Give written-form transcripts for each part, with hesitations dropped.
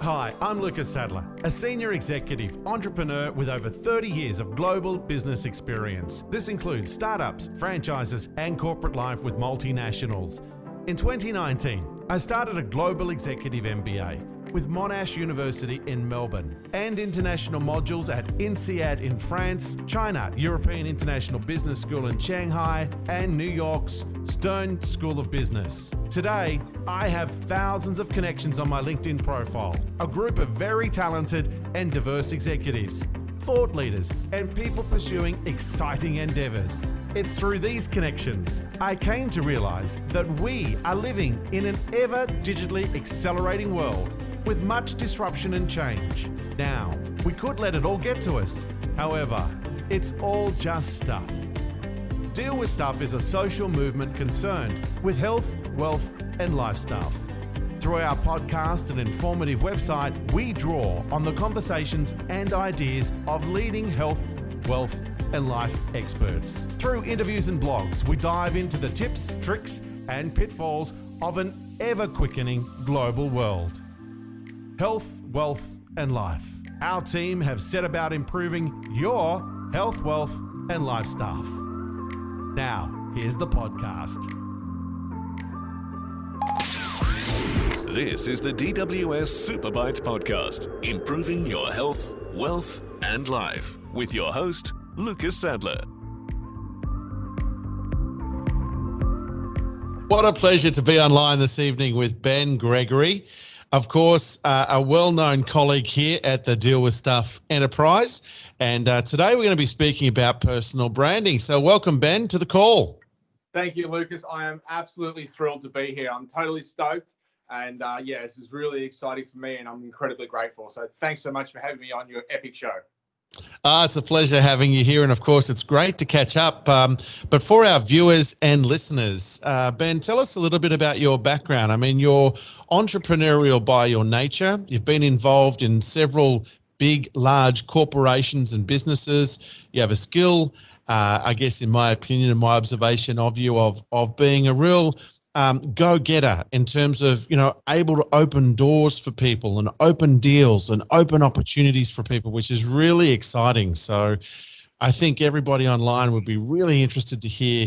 Hi, I'm Lucas Sadler, a senior executive entrepreneur with over 30 years of global business experience. This includes startups, franchises, and corporate life with multinationals. In 2019, I started a global executive MBA with Monash University in Melbourne and international modules at INSEAD in France, China European International Business School in Shanghai, and New York's Stern School of Business. Today, I have thousands of connections on my LinkedIn profile, a group of very talented and diverse executives, thought leaders, and people pursuing exciting endeavors. It's through these connections I came to realize that we are living in an ever digitally accelerating world with much disruption and change. Now, we could let it all get to us. However, it's all just stuff. Deal with Stuff is a social movement concerned with health, wealth, and lifestyle. Through our podcast and informative website, we draw on the conversations and ideas of leading health, wealth, and life experts. Through interviews and blogs, we dive into the tips, tricks, and pitfalls of an ever-quickening global world. Health, wealth, and life. Our team have set about improving your health, wealth, and life stuff. Now, here's the podcast. This is the DWS Superbytes Podcast, improving your health, wealth, and life, with your host, Lucas Sadler. What a pleasure to be online this evening with Ben Gregory. Of course, a well-known colleague here at the Deal with Stuff Enterprise. And today we're going to be speaking about personal branding. So welcome, Ben, to the call. Thank you, Lucas. I am absolutely thrilled to be here. I'm totally stoked. And this is really exciting for me and I'm incredibly grateful. So thanks so much for having me on your epic show. It's a pleasure having you here. And of course, it's great to catch up. But for our viewers and listeners, Ben, tell us a little bit about your background. I mean, you're entrepreneurial by your nature. You've been involved in several big, large corporations and businesses. You have a skill, I guess, in my opinion and my observation of you, of being a real go-getter in terms of, able to open doors for people and open deals and open opportunities for people, which is really exciting. So I think everybody online would be really interested to hear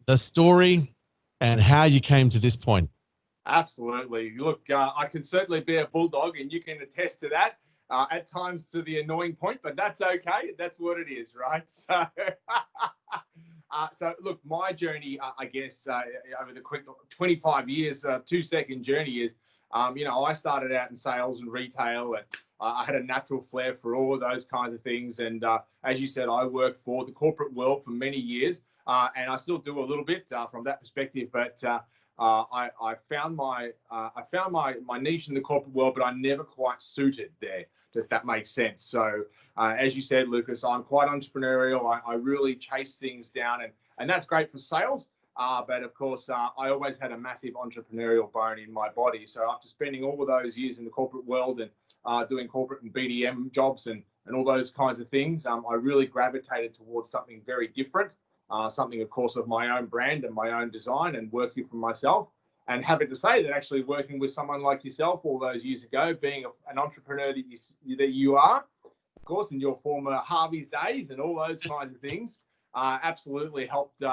the story and how you came to this point. Absolutely. Look, I can certainly be a bulldog and you can attest to that, at times to the annoying point, but that's okay. That's what it is, right? So look, my journey, I guess, over the quick 25 years, 2-second journey is, I started out in sales and retail, and I had a natural flair for all of those kinds of things. And as you said, I worked for the corporate world for many years, and I still do a little bit from that perspective. But I found my niche in the corporate world, but I never quite suited there, if that makes sense. So as you said, Lucas, I'm quite entrepreneurial. I really chase things down, and that's great for sales. But of course, I always had a massive entrepreneurial bone in my body. So after spending all of those years in the corporate world and doing corporate and BDM jobs and all those kinds of things, I really gravitated towards something very different, something, of course, of my own brand and my own design and working for myself. And happy to say that actually working with someone like yourself all those years ago, being an entrepreneur that you are, of course, in your former Harvey's days and all those kinds of things, absolutely helped,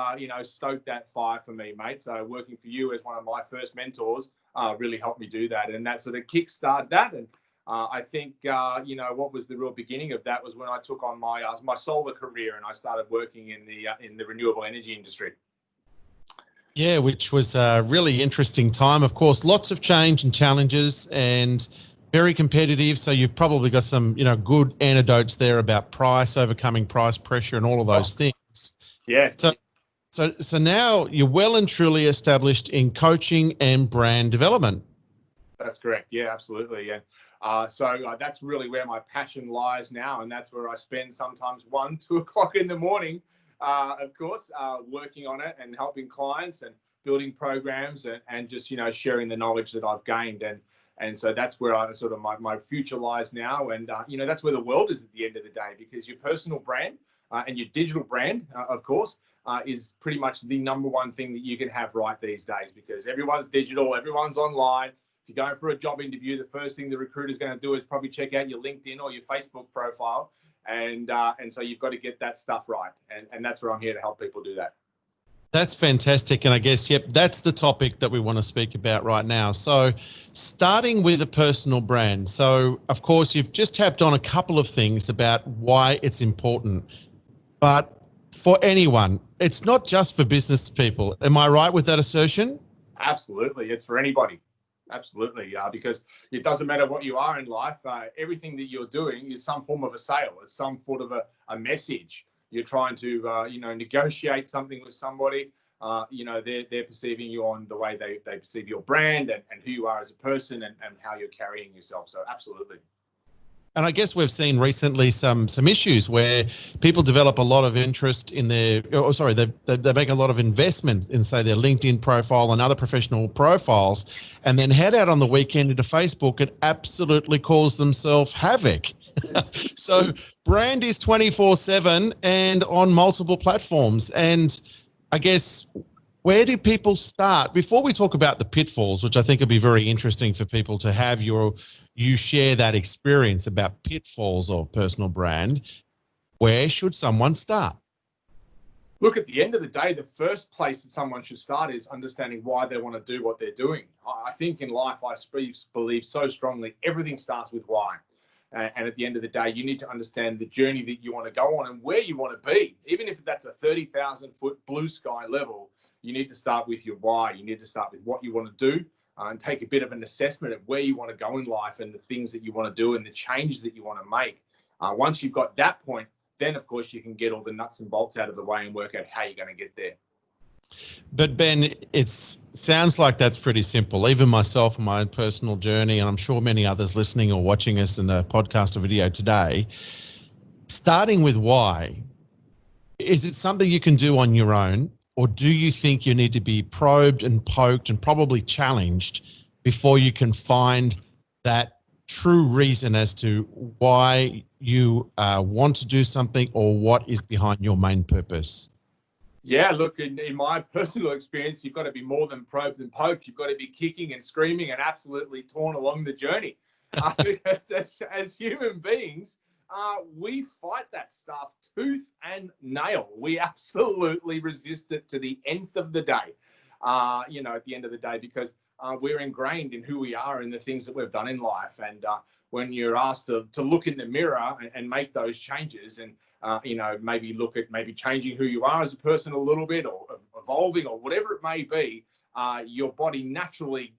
stoke that fire for me, mate. So working for you as one of my first mentors really helped me do that. And that sort of kickstarted that. And I think, what was the real beginning of that was when I took on my solar career and I started working in the renewable energy industry. Yeah, which was a really interesting time. Of course, lots of change and challenges and very competitive. So you've probably got some, good anecdotes there about price, overcoming price pressure and all of those things. Yeah. So now you're well and truly established in coaching and brand development. That's correct. Yeah, absolutely. And so that's really where my passion lies now. And that's where I spend sometimes 1-2 o'clock in the morning, of course, working on it and helping clients and building programs and just, sharing the knowledge that I've gained. And so that's where I sort of my future lies now. And, that's where the world is at the end of the day, because your personal brand and your digital brand, of course, is pretty much the number one thing that you can have right these days, because everyone's digital, everyone's online. If you're going for a job interview, the first thing the recruiter is going to do is probably check out your LinkedIn or your Facebook profile. And so you've got to get that stuff right. And that's where I'm here to help people do that. That's fantastic. And I guess, yep, that's the topic that we want to speak about right now. So starting with a personal brand. So, of course, you've just tapped on a couple of things about why it's important. But for anyone, it's not just for business people. Am I right with that assertion? Absolutely. It's for anybody. Absolutely. Because it doesn't matter what you are in life. Everything that you're doing is some form of a sale. It's some sort of a message. You're trying to, negotiate something with somebody. They're perceiving you on the way they perceive your brand and who you are as a person and how you're carrying yourself. So absolutely. And I guess we've seen recently some issues where people develop a lot of interest in they make a lot of investment in, say, their LinkedIn profile and other professional profiles, and then head out on the weekend into Facebook and absolutely cause themselves havoc. So brand is 24/7 and on multiple platforms. And I guess, where do people start? Before we talk about the pitfalls, which I think would be very interesting for people to have you share that experience about pitfalls of personal brand, where should someone start? Look, at the end of the day, the first place that someone should start is understanding why they want to do what they're doing. I think in life, I believe so strongly, everything starts with why. And at the end of the day, you need to understand the journey that you want to go on and where you want to be. Even if that's a 30,000-foot blue sky level, you need to start with your why. You need to start with what you want to do and take a bit of an assessment of where you want to go in life and the things that you want to do and the changes that you want to make. Once you've got that point, then, of course, you can get all the nuts and bolts out of the way and work out how you're going to get there. But Ben, it sounds like that's pretty simple. Even myself and my own personal journey, and I'm sure many others listening or watching us in the podcast or video today, starting with why, is it something you can do on your own? Or do you think you need to be probed and poked and probably challenged before you can find that true reason as to why you want to do something or what is behind your main purpose? Yeah, look, in my personal experience, you've got to be more than probed and poked. You've got to be kicking and screaming and absolutely torn along the journey. Because as human beings, we fight that stuff tooth and nail. We absolutely resist it to the nth of the day, at the end of the day, because we're ingrained in who we are and the things that we've done in life. And when you're asked to look in the mirror and make those changes and, maybe look at maybe changing who you are as a person a little bit or evolving or whatever it may be, your body naturally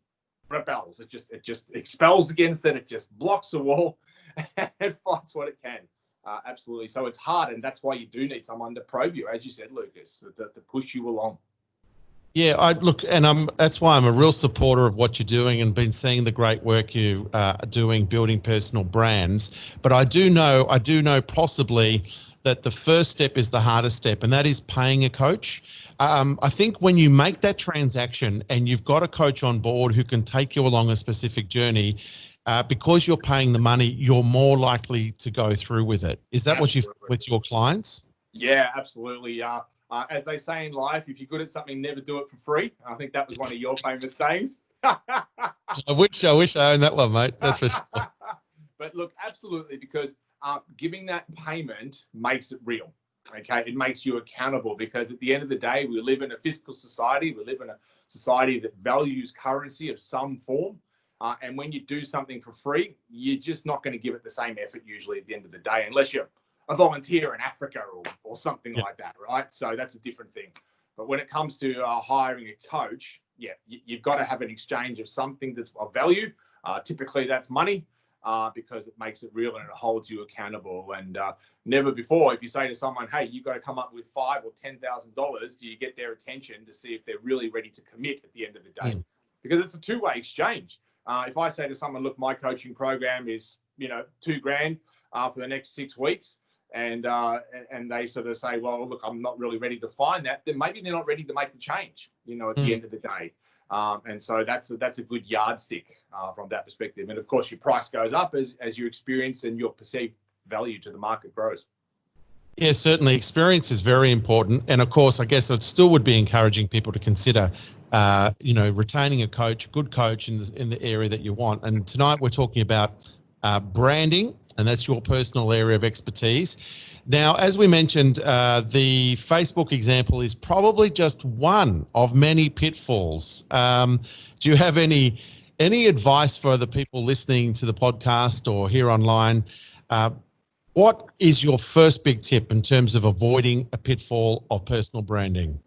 rebels. It just expels against it. It just blocks a wall and fights what it can. Absolutely. So it's hard, and that's why you do need someone to probe you, as you said, Lucas, to push you along. Yeah, that's why I'm a real supporter of what you're doing and been seeing the great work you are doing, building personal brands. But I do know possibly that the first step is the hardest step, and that is paying a coach. I think when you make that transaction and you've got a coach on board who can take you along a specific journey, because you're paying the money, you're more likely to go through with it. Is that what you with your clients? Yeah, absolutely. As they say in life, if you're good at something, never do it for free. I think that was one of your famous sayings. I wish I owned that one, mate. That's for sure. But look, absolutely, because giving that payment makes it real. Okay, it makes you accountable, because at the end of the day, we live in a fiscal society. We live in a society that values currency of some form. And when you do something for free, you're just not going to give it the same effort usually at the end of the day, unless you're a volunteer in Africa or something like that, right? So that's a different thing. But when it comes to hiring a coach, you've got to have an exchange of something that's of value. Typically, that's money, because it makes it real and it holds you accountable. And never before, if you say to someone, "Hey, you've got to come up with $5,000 or $10,000," do you get their attention to see if they're really ready to commit at the end of the day? Because it's a two-way exchange. If I say to someone, "Look, my coaching program is $2,000 for the next 6 weeks," and they sort of say, "Well, look, I'm not really ready to find that," then maybe they're not ready to make the change, at the end of the day. And so that's a good yardstick from that perspective. And of course, your price goes up as your experience and your perceived value to the market grows. Yeah, certainly. Experience is very important. And of course, I guess it still would be encouraging people to consider, retaining a coach, a good coach in the area that you want. And tonight we're talking about branding, and that's your personal area of expertise. Now, as we mentioned, the Facebook example is probably just one of many pitfalls. Do you have any advice for the people listening to the podcast or here online? What is your first big tip in terms of avoiding a pitfall of personal branding?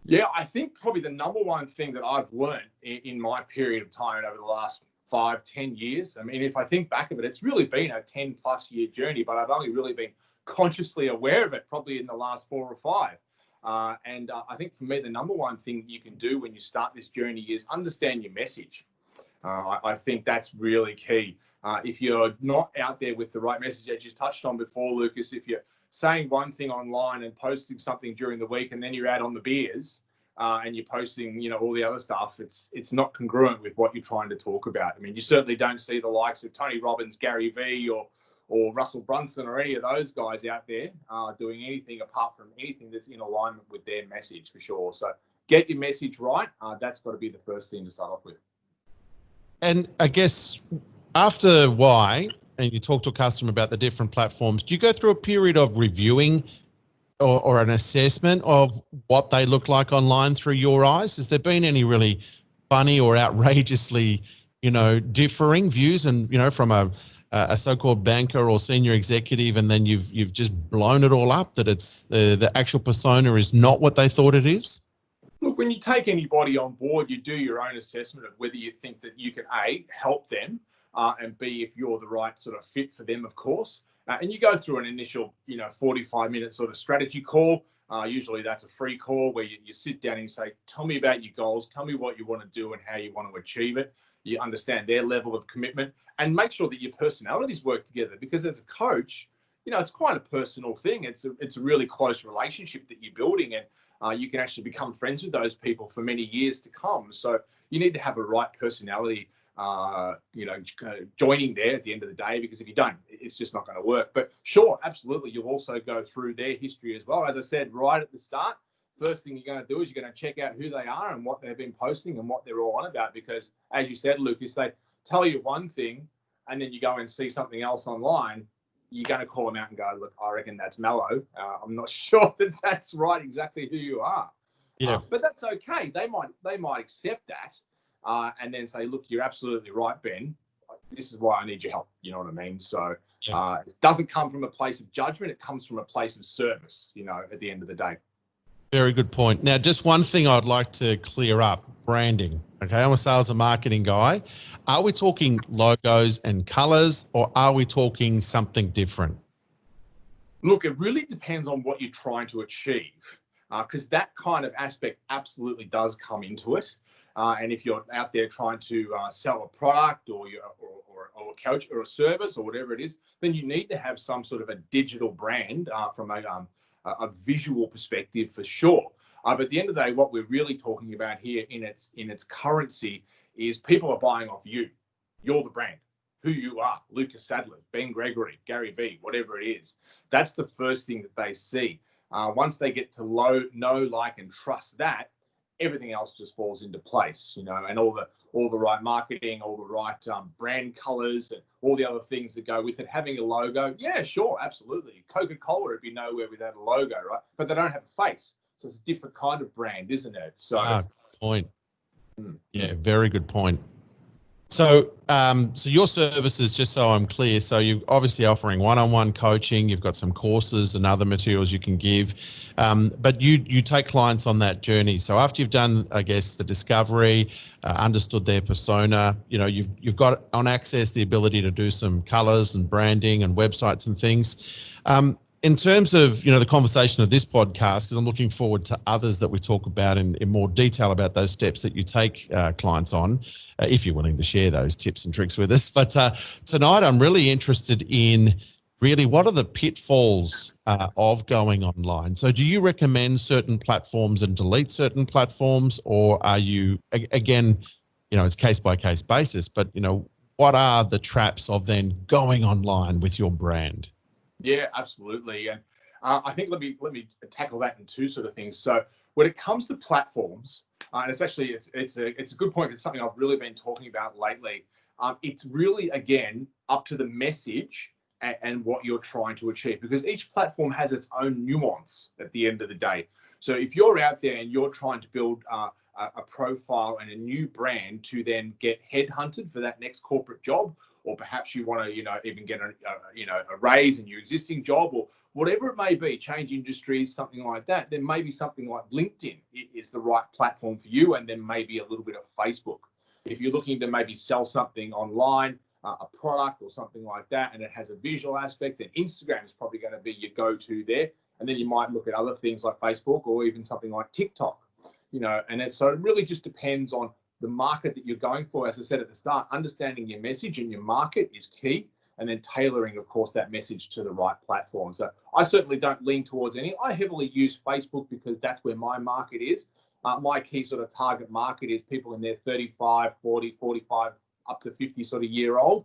Yeah, I think probably the number one thing that I've learned in my period of time over the last 5, 10 years. I mean, if I think back of it, it's really been a 10+ year journey, but I've only really been consciously aware of it probably in the last 4 or 5. I think for me, the number one thing you can do when you start this journey is understand your message. I think that's really key. If you're not out there with the right message, as you touched on before, Lucas, if you're saying one thing online and posting something during the week, and then you're out on the beers and you're posting, all the other stuff, it's not congruent with what you're trying to talk about. I mean, you certainly don't see the likes of Tony Robbins, Gary Vee, or Russell Brunson, or any of those guys out there doing anything apart from anything that's in alignment with their message, for sure. So get your message right. That's got to be the first thing to start off with. And I guess after why, and you talk to a customer about the different platforms, do you go through a period of reviewing or an assessment of what they look like online through your eyes? Has there been any really funny or outrageously, differing views and, from a so-called banker or senior executive, and then you've just blown it all up that it's the actual persona is not what they thought it is? Look, when you take anybody on board, you do your own assessment of whether you think that you can, A, help them, and B, if you're the right sort of fit for them, of course. And you go through an initial, 45-minute sort of strategy call. Usually that's a free call where you sit down and you say, tell me about your goals, tell me what you want to do and how you want to achieve it. You understand their level of commitment and make sure that your personalities work together, because as a coach, it's quite a personal thing. It's a really close relationship that you're building, and you can actually become friends with those people for many years to come. So you need to have a right personality, joining there at the end of the day, because if you don't, it's just not going to work. But sure, absolutely, you'll also go through their history as well. As I said right at the start, first thing you're going to do is you're going to check out who they are and what they've been posting and what they're all on about. Because as you said, Lucas, they tell you one thing and then you go and see something else online, you're going to call them out and go, look, I reckon that's mellow. I'm not sure that that's right, exactly who you are. Yeah. But that's okay. They might accept that and then say, look, you're absolutely right, Ben. This is why I need your help. You know what I mean? So it doesn't come from a place of judgment. It comes from a place of service, at the end of the day. Very good point. Now, just one thing I'd like to clear up, branding. Okay, I'm a sales and marketing guy. Are we talking logos and colors, or are we talking something different? Look, it really depends on what you're trying to achieve, because that kind of aspect absolutely does come into it. And if you're out there trying to sell a product or a coach or a service or whatever it is, then you need to have some sort of a digital brand from a visual perspective, for sure. But at the end of the day, what we're really talking about here in its currency is people are buying off you. You're the brand, who you are, Lucas Sadler, Ben Gregory, Gary Vee, whatever it is. That's the first thing that they see. Once they get to know, like, and trust that, everything else just falls into place, and all the right marketing, all the right brand colors, and all the other things that go with it. Having a logo, yeah, sure, absolutely. Coca-Cola would be nowhere without a logo, right? But they don't have a face, so it's a different kind of brand, isn't it? So, point. Yeah, very good point. So, so your services, just so I'm clear, so you're obviously offering one-on-one coaching. You've got some courses and other materials you can give, but you take clients on that journey. So after you've done, I guess, the discovery, understood their persona, you've got on Access the ability to do some colors and branding and websites and things. In terms of, the conversation of this podcast, because I'm looking forward to others that we talk about in more detail about those steps that you take clients on, if you're willing to share those tips and tricks with us. But tonight, I'm really interested in really what are the pitfalls of going online. So do you recommend certain platforms and delete certain platforms, or are you, again, it's case by case basis, but, what are the traps of then going online with your brand? yeah, absolutely. And I think let me tackle that in two sort of things. So when it comes to platforms, and it's a good point. It's something I've really been talking about lately. It's really again up to the message and what you're trying to achieve, because each platform has its own nuance at the end of the day. So if you're out there and you're trying to build a profile and a new brand to then get headhunted for that next corporate job, or perhaps you want to, even get a raise in your existing job, or whatever it may be, change industries, something like that, then maybe something like LinkedIn is the right platform for you, and then maybe a little bit of Facebook. If you're looking to maybe sell something online, a product or something like that, and it has a visual aspect, then Instagram is probably going to be your go-to there. And then you might look at other things like Facebook or even something like TikTok, so it really just depends on the market that you're going for. As I said at the start, understanding your message and your market is key, and then tailoring, of course, that message to the right platform. So I certainly don't lean towards any. I heavily use Facebook because that's where my market is. My key sort of target market is people in their 35, 40, 45, up to 50 sort of year old.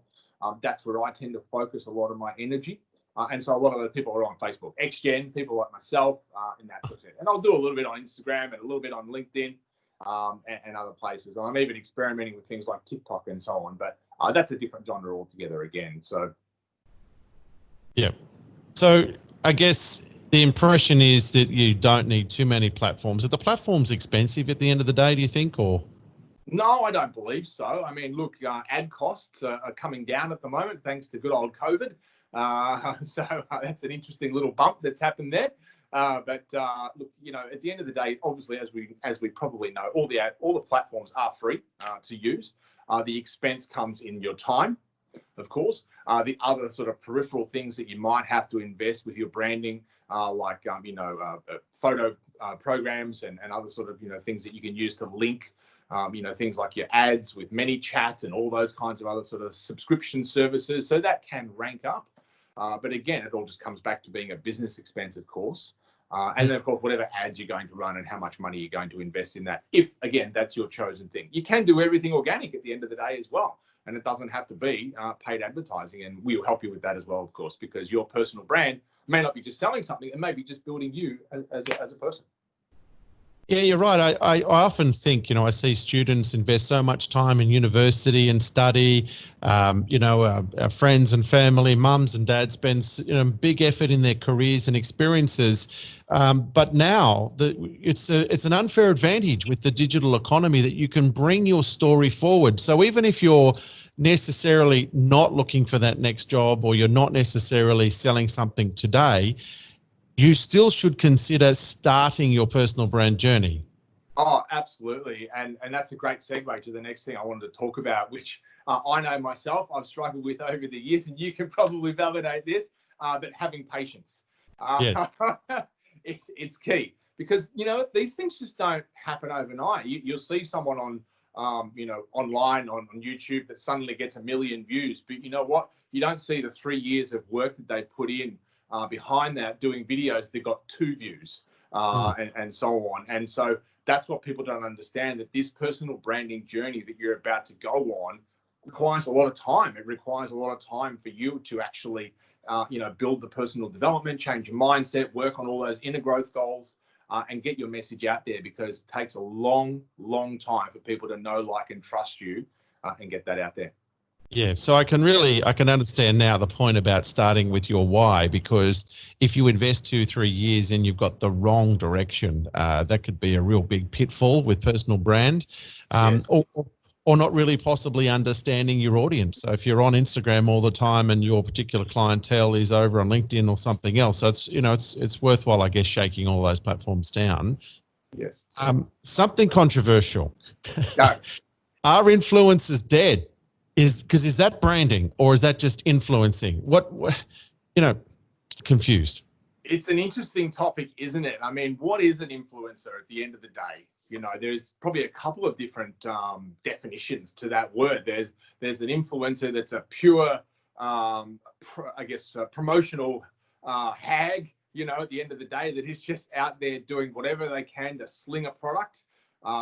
That's where I tend to focus a lot of my energy. And so a lot of the people are on Facebook, ex-gen, people like myself, in that sort of thing. And I'll do a little bit on Instagram and a little bit on LinkedIn, and other places. I'm even experimenting with things like TikTok and so on, but that's a different genre altogether again. So, yeah. So I guess the impression is that you don't need too many platforms. Are the platforms expensive at the end of the day, do you think, or? No, I don't believe so. I mean, look, ad costs are coming down at the moment thanks to good old COVID. So that's an interesting little bump that's happened there. But look, at the end of the day, obviously, as we probably know, all the platforms are free to use. The expense comes in your time, of course. The other sort of peripheral things that you might have to invest with your branding, like photo programs and other sort of things that you can use to link. Things like your ads with ManyChat and all those kinds of other sort of subscription services. So that can rank up. But again, it all just comes back to being a business expense, of course. And then, of course, whatever ads you're going to run and how much money you're going to invest in that. If, again, that's your chosen thing. You can do everything organic at the end of the day as well. And it doesn't have to be paid advertising. And we'll help you with that as well, of course, because your personal brand may not be just selling something. It may be just building you as a person. Yeah, you're right. I often think, I see students invest so much time in university and study, our friends and family, mums and dads spend, big effort in their careers and experiences. But now it's an unfair advantage with the digital economy that you can bring your story forward. So even if you're necessarily not looking for that next job, or you're not necessarily selling something today, you still should consider starting your personal brand journey. Oh, absolutely. And that's a great segue to the next thing I wanted to talk about, which I know myself, I've struggled with over the years, and you can probably validate this, but having patience. Yes. It's key, because, these things just don't happen overnight. You'll see someone on, online on YouTube that suddenly gets 1 million views, but you know what? You don't see the 3 years of work that they put in behind that, doing videos that got 2 views and so on. And so that's what people don't understand, that this personal branding journey that you're about to go on requires a lot of time. It requires a lot of time for you to actually, build the personal development, change your mindset, work on all those inner growth goals, and get your message out there, because it takes a long, long time for people to know, like, and trust you and get that out there. Yeah, so I can understand now the point about starting with your why, because if you invest 2-3 years and you've got the wrong direction, that could be a real big pitfall with personal brand, Yes. or not really possibly understanding your audience. So if you're on Instagram all the time and your particular clientele is over on LinkedIn or something else, so it's worthwhile, I guess, shaking all those platforms down. Yes. Something controversial. No. Are influencers dead? Is that branding, or is that just influencing? What confused. It's an interesting topic, isn't it? I mean, what is an influencer at the end of the day? There's probably a couple of different definitions to that word. There's an influencer that's a pure, promotional hag, at the end of the day, that is just out there doing whatever they can to sling a product,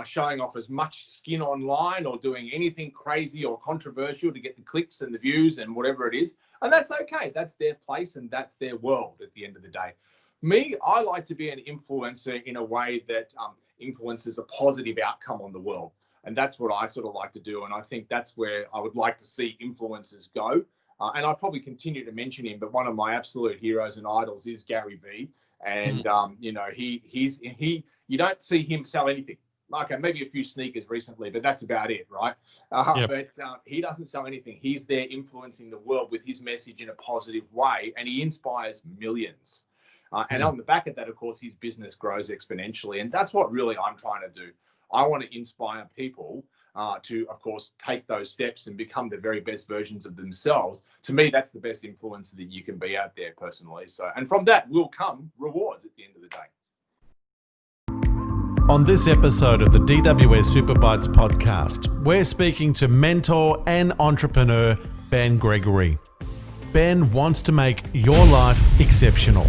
showing off as much skin online, or doing anything crazy or controversial to get the clicks and the views and whatever it is. And that's okay. That's their place and that's their world at the end of the day. Me, I like to be an influencer in a way that influences a positive outcome on the world. And that's what I sort of like to do. And I think that's where I would like to see influencers go. And I'll probably continue to mention him, but one of my absolute heroes and idols is Gary Vee. And, you don't see him sell anything. Okay, maybe a few sneakers recently, but that's about it, right? Yep. But he doesn't sell anything. He's there influencing the world with his message in a positive way, and he inspires millions. And on the back of that, of course, his business grows exponentially. And that's what really I'm trying to do. I want to inspire people to, of course, take those steps and become the very best versions of themselves. To me, that's the best influencer that you can be out there personally. So, and from that will come rewards at the end of the day. On this episode of the DWS Superbytes podcast, we're speaking to mentor and entrepreneur Ben Gregory. Ben wants to make your life exceptional.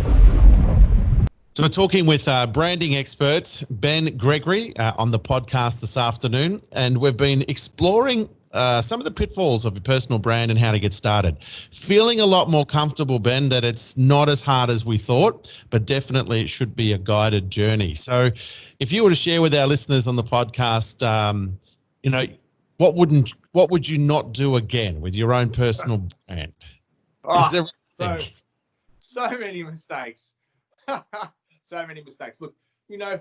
So we're talking with branding expert Ben Gregory on the podcast this afternoon, and we've been exploring some of the pitfalls of a personal brand and how to get started. Feeling a lot more comfortable, Ben, that it's not as hard as we thought, but definitely it should be a guided journey. So if you were to share with our listeners on the podcast, what would you not do again with your own personal brand? Oh, so many mistakes. So many mistakes. Look,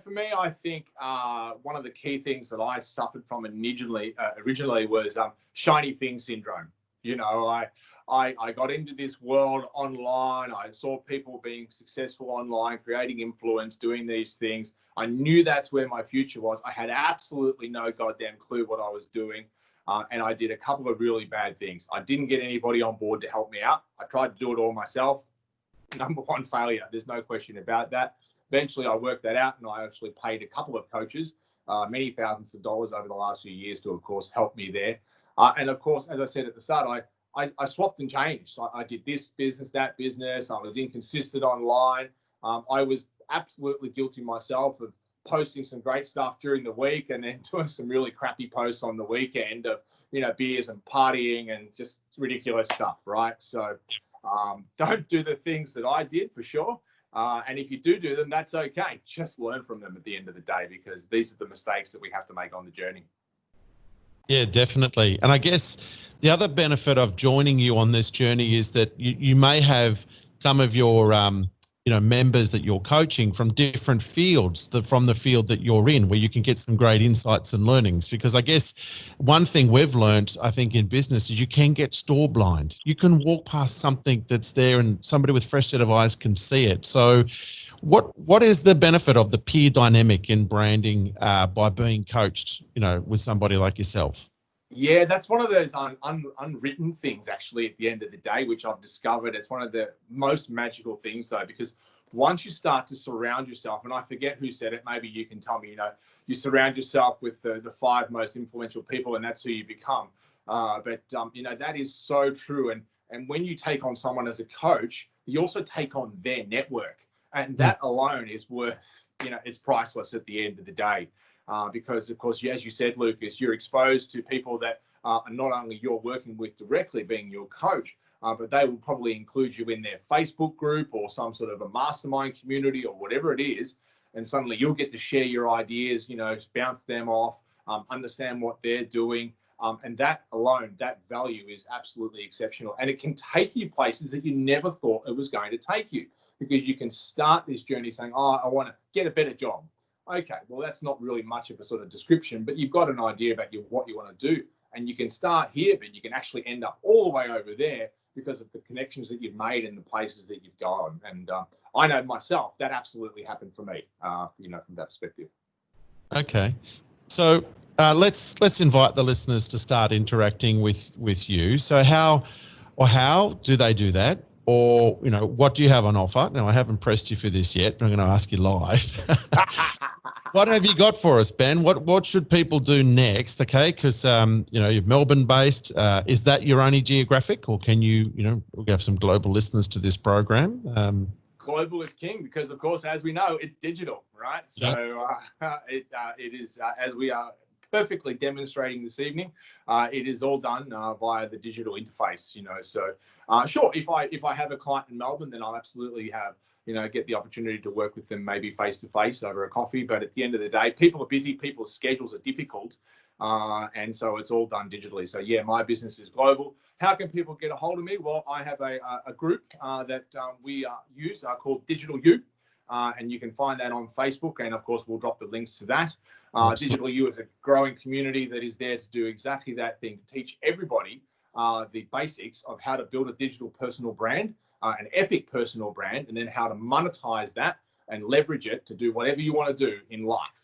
for me, I think one of the key things that I suffered from originally was shiny thing syndrome. I got into this world online. I saw people being successful online, creating influence, doing these things. I knew that's where my future was. I had absolutely no goddamn clue what I was doing. And I did a couple of really bad things. I didn't get anybody on board to help me out. I tried to do it all myself. Number one failure. There's no question about that. Eventually, I worked that out, and I actually paid a couple of coaches, many thousands of dollars over the last few years to, of course, help me there. And, of course, as I said at the start, I swapped and changed. So I did this business, that business. I was inconsistent online. I was absolutely guilty myself of posting some great stuff during the week and then doing some really crappy posts on the weekend of, beers and partying and just ridiculous stuff, right? So don't do the things that I did, for sure. And if you do them, that's okay. Just learn from them at the end of the day, because these are the mistakes that we have to make on the journey. Yeah, definitely. And I guess the other benefit of joining you on this journey is that you may have some of your members that you're coaching from different fields from the field that you're in, where you can get some great insights and learnings. Because I guess one thing we've learned, I think, in business is you can get store blind. You can walk past something that's there and somebody with fresh set of eyes can see it. So what is the benefit of the peer dynamic in branding by being coached, with somebody like yourself? Yeah, that's one of those unwritten things, actually, at the end of the day, which I've discovered. It's one of the most magical things, though, because once you start to surround yourself, and I forget who said it, maybe you can tell me, you surround yourself with the 5 most influential people, and that's who you become. But that is so true. And when you take on someone as a coach, you also take on their network. And that alone is worth, it's priceless at the end of the day. Because, of course, as you said, Lucas, you're exposed to people that are not only you're working with directly being your coach, but they will probably include you in their Facebook group or some sort of a mastermind community or whatever it is. And suddenly you'll get to share your ideas, bounce them off, understand what they're doing. And that alone, that value is absolutely exceptional. And it can take you places that you never thought it was going to take you, because you can start this journey saying, I want to get a better job. Okay, well, that's not really much of a sort of description, but you've got an idea about what you want to do. And you can start here, but you can actually end up all the way over there because of the connections that you've made and the places that you've gone. And I know myself, that absolutely happened for me, from that perspective. Okay. So let's invite the listeners to start interacting with you. So how do they do that? Or, what do you have on offer? Now, I haven't pressed you for this yet, but I'm going to ask you live. What have you got for us, Ben? What should people do next? Okay, because, you're Melbourne-based. Is that your only geographic, or can you, we have some global listeners to this program? Global is king because, of course, as we know, it's digital, right? So it is, as we are perfectly demonstrating this evening, it is all done via the digital interface. So sure, if I have a client in Melbourne, then I'll absolutely have get the opportunity to work with them maybe face to face over a coffee. But at the end of the day, people are busy, people's schedules are difficult. And so it's all done digitally. So yeah, my business is global. How can people get a hold of me? Well, I have a group that we use called Digital U. And you can find that on Facebook. And of course, we'll drop the links to that. Digital U is a growing community that is there to do exactly that thing, to teach everybody the basics of how to build a digital personal brand, an epic personal brand, and then how to monetize that and leverage it to do whatever you want to do in life.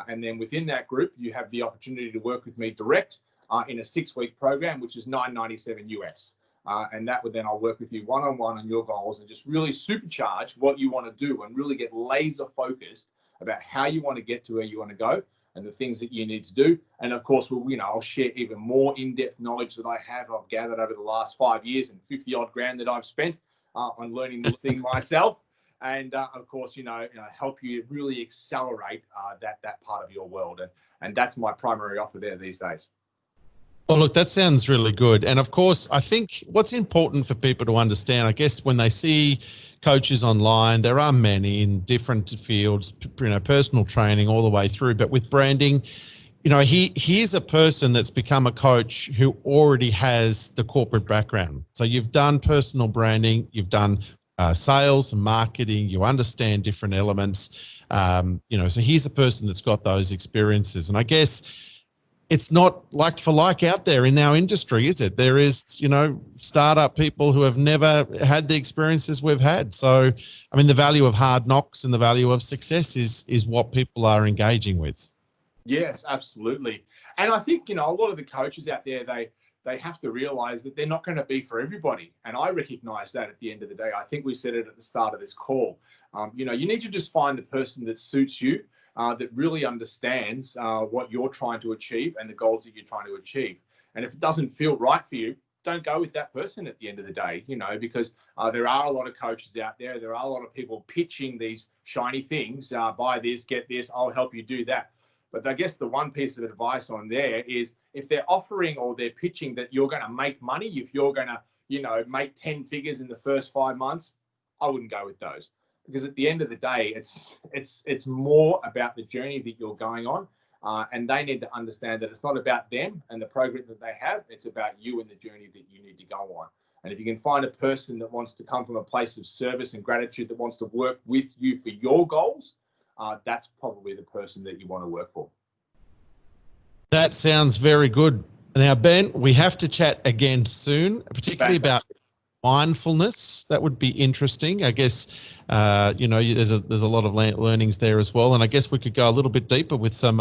And then within that group, you have the opportunity to work with me direct in a 6-week program, which is $997 US. And that would then I'll work with you one-on-one on your goals and just really supercharge what you want to do and really get laser focused about how you want to get to where you want to go and the things that you need to do. And of course, I'll share even more in-depth knowledge that I've gathered over the last 5 years and 50 odd grand that I've spent on learning this thing myself. And of course, help you really accelerate that part of your world. And that's my primary offer there these days. Well, look, that sounds really good. And of course, I think what's important for people to understand, I guess, when they see coaches online, there are many in different fields, personal training all the way through. But with branding, here's a person that's become a coach who already has the corporate background. So you've done personal branding, you've done sales and marketing, you understand different elements. So here's a person that's got those experiences. And I guess it's not like for like out there in our industry, is it? There is, startup people who have never had the experiences we've had. So, the value of hard knocks and the value of success is what people are engaging with. Yes, absolutely. And I think, a lot of the coaches out there, they have to realize that they're not going to be for everybody. And I recognize that at the end of the day. I think we said it at the start of this call. You need to just find the person that suits you, that really understands what you're trying to achieve and the goals that you're trying to achieve. And if it doesn't feel right for you, don't go with that person at the end of the day, because there are a lot of coaches out there. There are a lot of people pitching these shiny things, buy this, get this, I'll help you do that. But I guess the one piece of advice on there is if they're offering or they're pitching that you're going to make money, if you're going to, make 10 figures in the first 5 months, I wouldn't go with those. Because at the end of the day, it's more about the journey that you're going on. And they need to understand that it's not about them and the program that they have. It's about you and the journey that you need to go on. And if you can find a person that wants to come from a place of service and gratitude, that wants to work with you for your goals, that's probably the person that you want to work for. That sounds very good. Now, Ben, we have to chat again soon, particularly about mindfulness. That would be interesting. I guess, there's a lot of learnings there as well. And I guess we could go a little bit deeper with some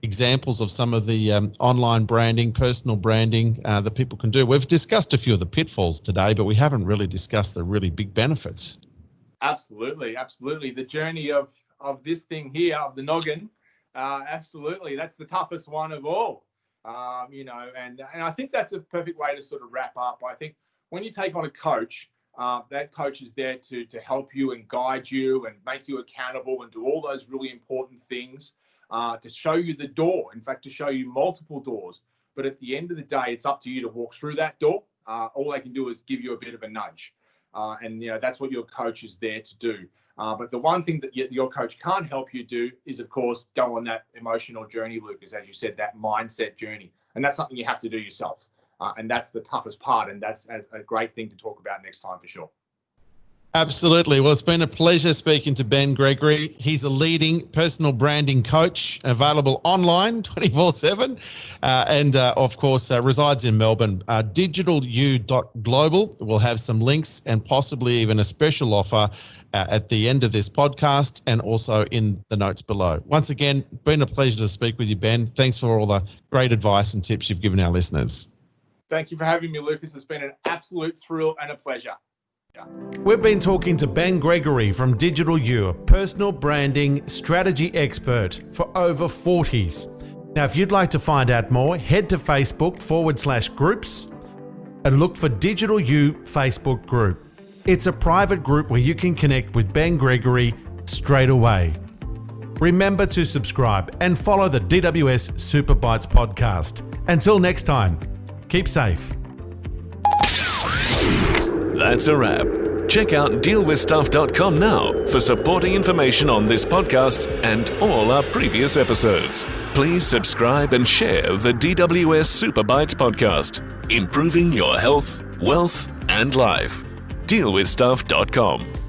examples of some of the online branding, personal branding that people can do. We've discussed a few of the pitfalls today, but we haven't really discussed the really big benefits. Absolutely. The journey of this thing here, of the noggin, absolutely. That's the toughest one of all. And I think that's a perfect way to sort of wrap up. I think when you take on a coach, that coach is there to help you and guide you and make you accountable and do all those really important things, to show you the door, in fact, to show you multiple doors. But at the end of the day, it's up to you to walk through that door. All they can do is give you a bit of a nudge. And that's what your coach is there to do. But the one thing that your coach can't help you do is, of course, go on that emotional journey, Lucas, as you said, that mindset journey. And that's something you have to do yourself. And that's the toughest part. And that's a great thing to talk about next time for sure. Absolutely. Well, it's been a pleasure speaking to Ben Gregory. He's a leading personal branding coach, available online 24/7, and of course resides in Melbourne. DigitalU.global will have some links and possibly even a special offer at the end of this podcast and also in the notes below. Once again, been a pleasure to speak with you, Ben. Thanks for all the great advice and tips you've given our listeners. Thank you for having me, Lucas. It's been an absolute thrill and a pleasure. We've been talking to Ben Gregory from Digital U, a personal branding strategy expert for over 40s. Now, if you'd like to find out more, head to Facebook/groups and look for Digital U Facebook group. It's a private group where you can connect with Ben Gregory straight away. Remember to subscribe and follow the DWS Super Bites podcast. Until next time, keep safe. That's a wrap. Check out dealwithstuff.com now for supporting information on this podcast and all our previous episodes. Please subscribe and share the DWS Super Bites podcast, improving your health, wealth, and life. Dealwithstuff.com.